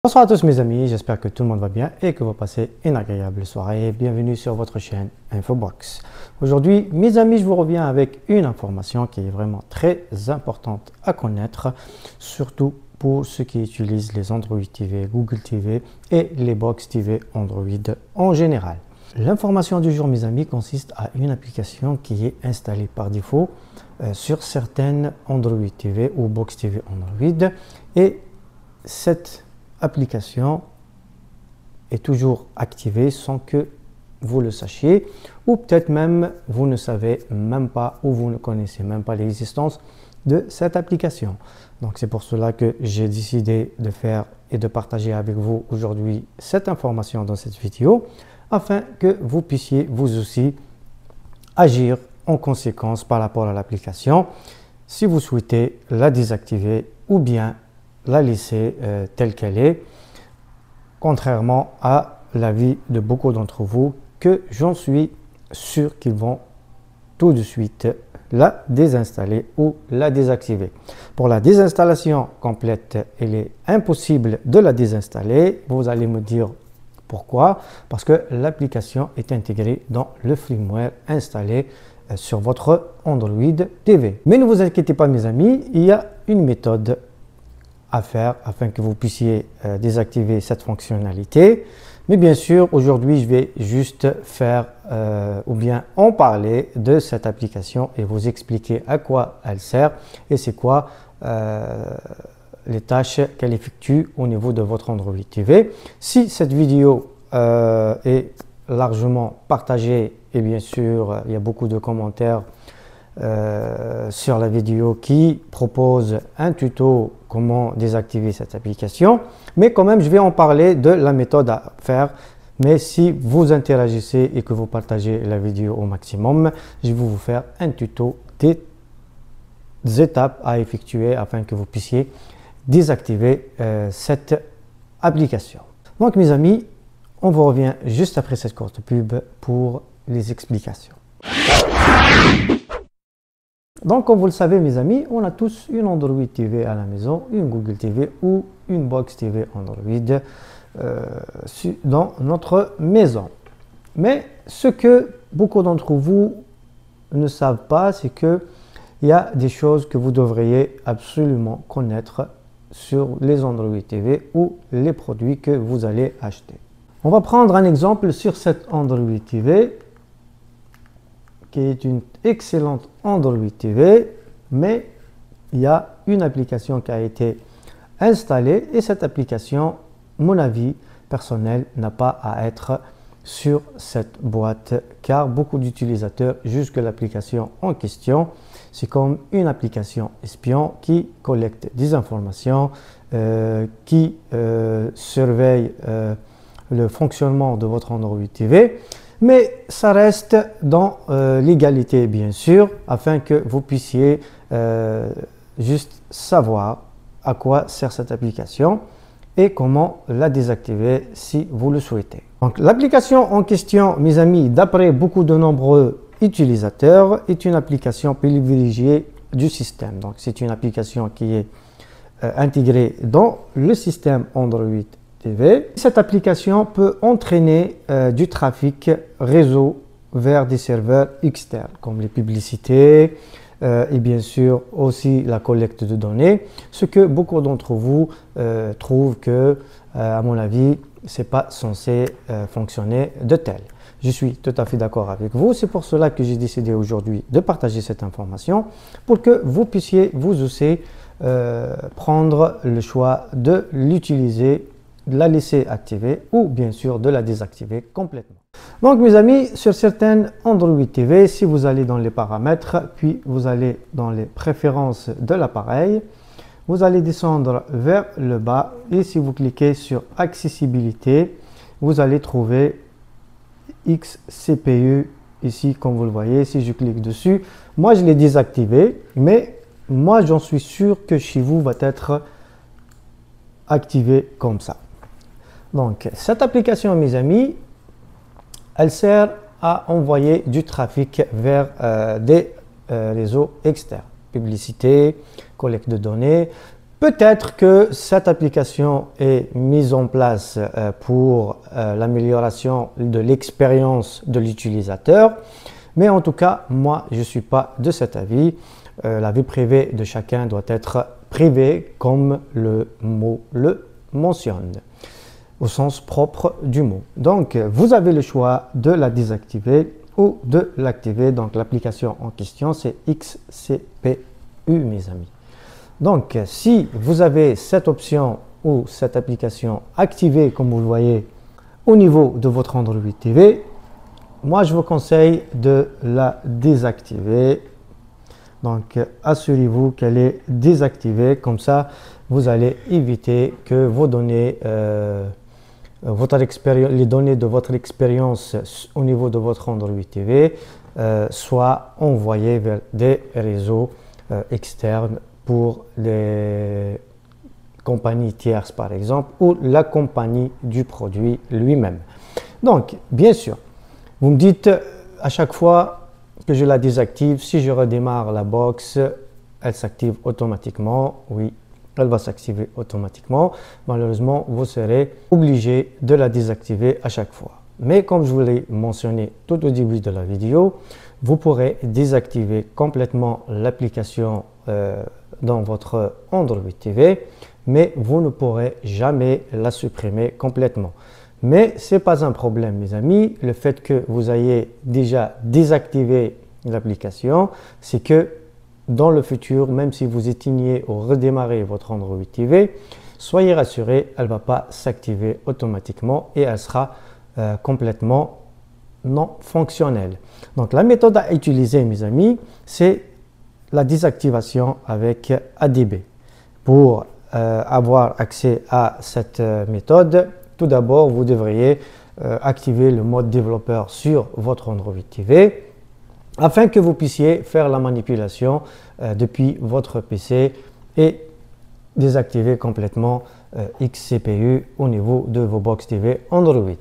Bonsoir à tous mes amis, j'espère que tout le monde va bien et que vous passez une agréable soirée. Bienvenue sur votre chaîne Infobox. Aujourd'hui mes amis, je vous reviens avec une information qui est vraiment très importante à connaître, surtout pour ceux qui utilisent les Android TV, Google TV et les Box TV Android en général. L'information du jour mes amis consiste à une application qui est installée par défaut sur certaines Android TV ou Box TV Android, et cette application est toujours activée sans que vous le sachiez, ou peut-être même vous ne savez même pas ou vous ne connaissez même pas l'existence de cette application. Donc c'est pour cela que j'ai décidé de faire et de partager avec vous aujourd'hui cette information dans cette vidéo, afin que vous puissiez vous aussi agir en conséquence par rapport à l'application si vous souhaitez la désactiver ou bien la laisser telle qu'elle est, contrairement à l'avis de beaucoup d'entre vous que j'en suis sûr qu'ils vont tout de suite la désinstaller ou la désactiver. Pour la désinstallation complète, il est impossible de la désinstaller. Vous allez me dire pourquoi? Parce que l'application est intégrée dans le firmware installé sur votre Android TV. Mais ne vous inquiétez pas mes amis, il y a une méthode à faire afin que vous puissiez désactiver cette fonctionnalité. Mais bien sûr, aujourd'hui, je vais juste faire ou bien en parler de cette application et vous expliquer à quoi elle sert et c'est quoi les tâches qu'elle effectue au niveau de votre Android TV. Si cette vidéo est largement partagée et bien sûr, il y a beaucoup de commentaires sur la vidéo qui propose un tuto comment désactiver cette application, mais quand même je vais en parler de la méthode à faire. Mais si vous interagissez et que vous partagez la vidéo au maximum, je vais vous faire un tuto des étapes à effectuer afin que vous puissiez désactiver cette application. Donc mes amis, on vous revient juste après cette courte pub pour les explications. Donc, comme vous le savez, mes amis, on a tous une Android TV à la maison, une Google TV ou une Box TV Android dans notre maison. Mais ce que beaucoup d'entre vous ne savent pas, c'est qu'il y a des choses que vous devriez absolument connaître sur les Android TV ou les produits que vous allez acheter. On va prendre un exemple sur cette Android TV, qui est une excellente Android TV, mais il y a une application qui a été installée et cette application, mon avis personnel, n'a pas à être sur cette boîte car beaucoup d'utilisateurs jugent que l'application en question, c'est comme une application espion qui collecte des informations, qui surveille le fonctionnement de votre Android TV. Mais ça reste dans l'égalité, bien sûr, afin que vous puissiez juste savoir à quoi sert cette application et comment la désactiver si vous le souhaitez. Donc, l'application en question, mes amis, d'après beaucoup de nombreux utilisateurs, est une application privilégiée du système. Donc, c'est une application qui est intégrée dans le système Android TV. Cette application peut entraîner du trafic réseau vers des serveurs externes, comme les publicités et bien sûr aussi la collecte de données, ce que beaucoup d'entre vous trouvent que, à mon avis, c'est pas censé fonctionner de tel. Je suis tout à fait d'accord avec vous, c'est pour cela que j'ai décidé aujourd'hui de partager cette information pour que vous puissiez vous aussi prendre le choix de l'utiliser, de la laisser activer ou bien sûr de la désactiver complètement. Donc mes amis, sur certaines Android TV, si vous allez dans les paramètres, puis vous allez dans les préférences de l'appareil, vous allez descendre vers le bas et si vous cliquez sur accessibilité, vous allez trouver XCPU ici comme vous le voyez. Si je clique dessus, moi je l'ai désactivé, mais moi j'en suis sûr que chez vous va être activé comme ça. Donc, cette application, mes amis, elle sert à envoyer du trafic vers des réseaux externes, publicité, collecte de données, Peut-être que cette application est mise en place pour l'amélioration de l'expérience de l'utilisateur, mais en tout cas, moi, je ne suis pas de cet avis. La vie privée de chacun doit être privée comme le mot le mentionne, au sens propre du mot. Donc, vous avez le choix de la désactiver ou de l'activer. Donc, l'application en question, c'est XCPU, mes amis. Donc, si vous avez cette option ou cette application activée, comme vous le voyez, au niveau de votre Android TV, moi, je vous conseille de la désactiver. Donc, assurez-vous qu'elle est désactivée. Comme ça, vous allez éviter que vos données, les données de votre expérience au niveau de votre Android TV soient envoyées vers des réseaux externes pour les compagnies tierces, par exemple, ou la compagnie du produit lui-même. Donc, bien sûr, vous me dites à chaque fois que je la désactive, si je redémarre la box, elle s'active automatiquement. Oui, elle va s'activer automatiquement. Malheureusement, vous serez obligé de la désactiver à chaque fois. Mais comme je vous l'ai mentionné tout au début de la vidéo, vous pourrez désactiver complètement l'application dans votre Android TV, mais vous ne pourrez jamais la supprimer complètement. Mais ce n'est pas un problème, mes amis. Le fait que vous ayez déjà désactivé l'application, c'est que dans le futur, même si vous éteignez ou redémarrez votre Android TV, soyez rassurés, elle ne va pas s'activer automatiquement et elle sera complètement non fonctionnelle. Donc, la méthode à utiliser, mes amis, c'est la désactivation avec ADB. Pour avoir accès à cette méthode, tout d'abord, vous devriez activer le mode développeur sur votre Android TV afin que vous puissiez faire la manipulation depuis votre PC et désactiver complètement XCPU au niveau de vos box TV Android.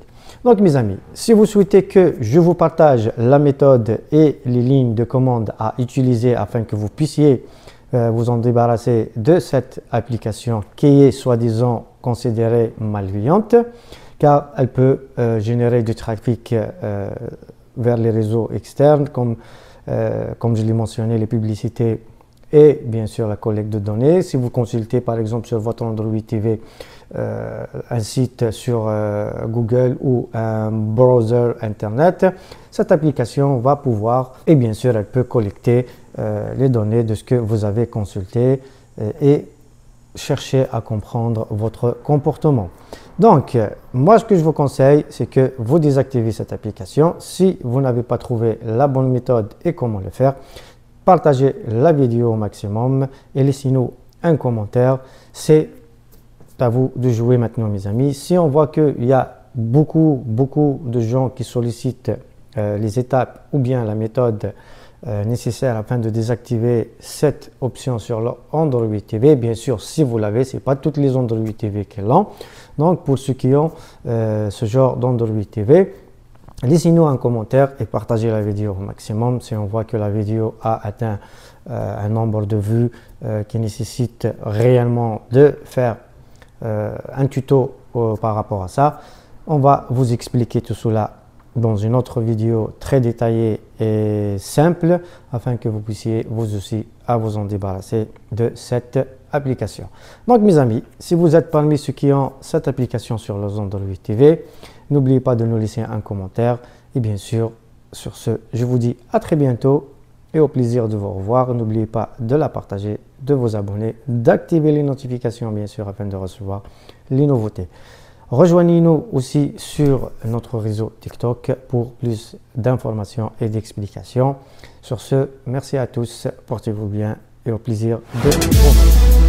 Donc, mes amis, si vous souhaitez que je vous partage la méthode et les lignes de commande à utiliser afin que vous puissiez vous en débarrasser de cette application qui est soi-disant considérée malveillante, car elle peut générer du trafic vers les réseaux externes, comme je l'ai mentionné, les publicités et bien sûr la collecte de données. Si vous consultez par exemple sur votre Android TV un site sur Google ou un browser Internet, cette application va pouvoir, et bien sûr elle peut collecter les données de ce que vous avez consulté et chercher à comprendre votre comportement. Donc, moi ce que je vous conseille, c'est que vous désactivez cette application. Si vous n'avez pas trouvé la bonne méthode et comment le faire, partagez la vidéo au maximum et laissez-nous un commentaire. C'est à vous de jouer maintenant, mes amis. Si on voit qu'il y a beaucoup de gens qui sollicitent les étapes ou bien la méthode nécessaire afin de désactiver cette option sur leur Android TV, bien sûr, si vous l'avez, ce n'est pas toutes les Android TV qui l'ont. Donc, pour ceux qui ont ce genre d'Android TV, laissez-nous un commentaire et partagez la vidéo au maximum. Si on voit que la vidéo a atteint un nombre de vues qui nécessite réellement de faire un tuto par rapport à ça, on va vous expliquer tout cela dans une autre vidéo très détaillée et simple afin que vous puissiez vous aussi à vous en débarrasser de cette application. Donc, mes amis, si vous êtes parmi ceux qui ont cette application sur leur Android TV, n'oubliez pas de nous laisser un commentaire. Et bien sûr, sur ce, je vous dis à très bientôt et au plaisir de vous revoir. N'oubliez pas de la partager, de vous abonner, d'activer les notifications, bien sûr, afin de recevoir les nouveautés. Rejoignez-nous aussi sur notre réseau TikTok pour plus d'informations et d'explications. Sur ce, merci à tous, portez-vous bien et au plaisir de vous revoir.